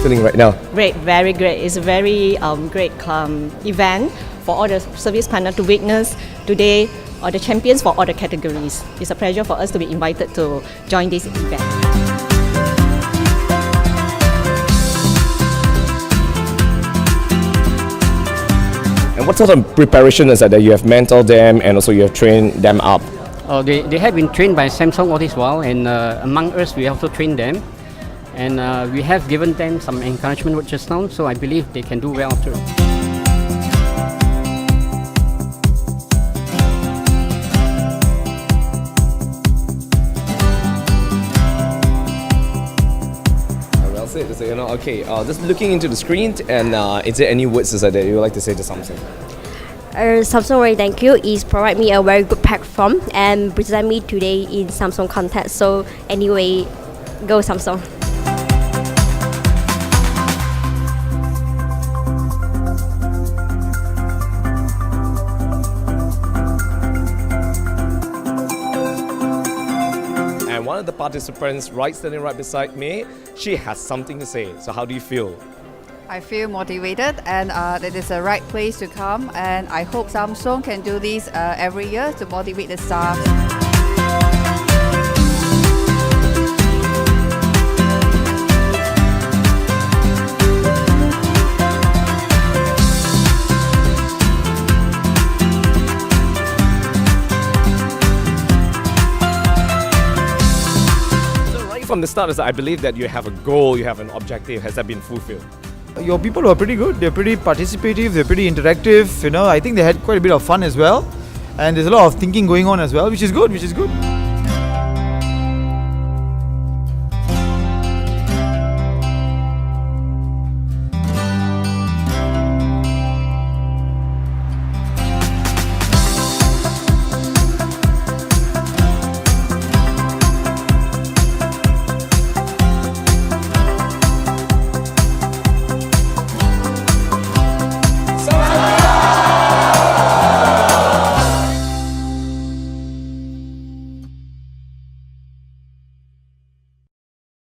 feeling right now? Great, very great. It's a very great event for all the service partners to witness today, or the champions for all the categories. It's a pleasure for us to be invited to join this event. And what sort of preparation is that you have mentored them and also you have trained them up? They have been trained by Samsung all this while, and among us we also train them, and we have given them some encouragement just now, so I believe they can do well too. Well said. So, okay, just looking into the screen, and is there any words that you would like to say to Samsung? Samsung really thank you. It's provide me a very good platform and present me today in Samsung contest. So anyway, go Samsung. And one of the participants standing right beside me, she has something to say. So how do you feel? I feel motivated, and it is the right place to come, and I hope Samsung can do this every year to motivate the staff. So right from the start, I believe that you have a goal, you have an objective. Has that been fulfilled? Your people are pretty good. They're pretty participative. They're pretty interactive. I think they had quite a bit of fun as well, and there's a lot of thinking going on as well, which is good.